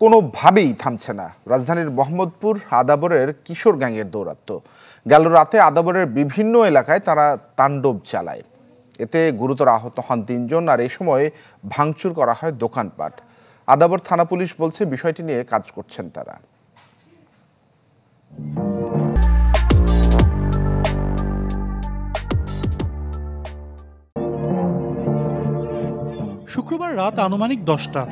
কোনোভাবেই থামছে না রাজধানীর মোহাম্মদপুর আদাবরের কিশোর গ্যাংয়ের দৌরাত্ম্য। গেল রাতে আদাবরের বিভিন্ন এলাকায় তারা তাণ্ডব চালায়। এতে গুরুতর আহত হন ৩ জন, আর এই সময় ভাঙচুর করা হয় দোকানপাট। আদাবর থানা পুলিশ বলছে বিষয়টি নিয়ে কাজ করছেন তারা। শুক্রবার রাত আনুমানিক 10টা।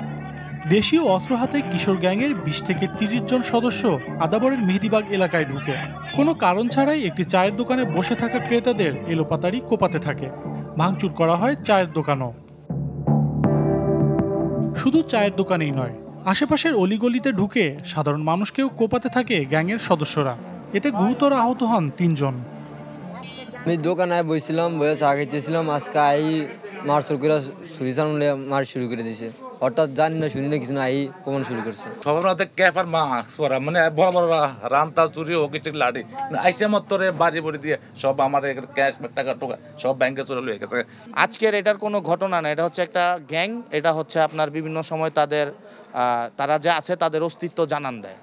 দেশীয় অস্ত্র হাতে কিশোর গ্যাংয়ের 20 থেকে 30 জন সদস্য আদাবরের মেহেদিবাগ এলাকায় ঢুকে কোনো কারণ ছাড়াই একটি চায়ের দোকানে বসে থাকা ক্রেতাদের এলোপাতাড়ি কোপাতে থাকে। ভাঙচুর করা হয় চায়ের দোকানও। শুধু চায়ের দোকানেই নয়, আশেপাশের অলিগলিতে ঢুকে সাধারণ মানুষকেও কোপাতে থাকে গ্যাংয়ের সদস্যরা। এতে গুরুতর আহত হন 3 জন। আমি দোকানে বসছিলাম, বসে চা খাইতেছিলাম। আজকে মারসুর করে মার শুরু করে দিয়েছে। হঠাৎ জানি না, শুনি না, কিছু না, কমান শুরু করছে। সবার মধ্যে ক্যাপ আর মাস্ক পরা, মানে বড় বড় রান্তা চুরি হোক লাঠি আইসে মত্তরে বাড়ি বড়ি দিয়ে সব আমার ক্যাশ টাকা টোকা সব ব্যাংকে চলে লয়ে গেছে। আজকের এটার কোনো ঘটনা না, এটা হচ্ছে একটা গ্যাং। এটা হচ্ছে আপনার বিভিন্ন সময় তারা যে আছে তাদের অস্তিত্ব জানান দেয়।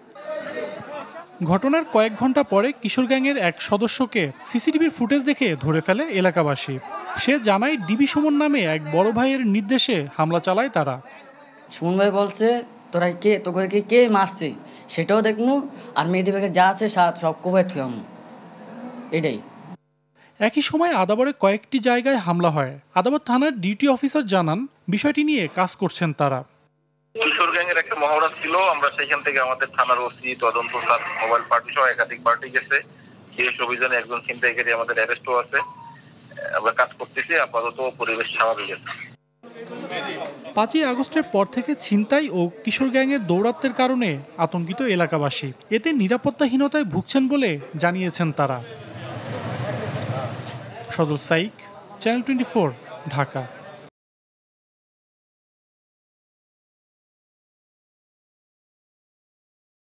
ঘটনার কয়েক ঘন্টা পরে কিশোর গ্যাংয়ের এক সদস্যকে সিসিটিভির ফুটেজ দেখে ধরে ফেলে এলাকাবাসী। সে জানায় ডিবি সুমন নামে এক বড় ভাইয়ের নির্দেশে হামলা চালায় তারা। সুমন ভাই বলছে তোকে কে মারছে সেটাও দেখমু, আর মেহেদিবাগে যা আছে সব কোবাই থুয়াম, এটাই। একই সময় আদাবরে কয়েকটি জায়গায় হামলা হয়। আদাবর থানার ডিউটি অফিসার জানান বিষয়টি নিয়ে কাজ করছেন তারা। কিশোর গ্যাংয়ের একটা মহড়া ছিল, আমরা সেখান থেকে আমাদের থানার ওসি, তদন্ত স্যার, মোবাইল পার্টি সহ একাধিক পার্টি গেছে। বিশেষ অভিযানে একজন ছিনতাইকারী আমাদের অ্যারেস্টও আছে। আমরা কাজ করতেছি, আপাতত পরিবেশ স্বাভাবিক আছে। 5ই আগস্টের পর থেকে ছিনতাই ও কিশোর গ্যাংয়ের দৌরাত্ম্যের কারণে আতঙ্কিত এলাকাবাসী। এতে নিরাপত্তাহীনতায় ভুগছেন বলে জানিয়েছেন তারা। সজল সাইক, চ্যানেল 24, ঢাকা।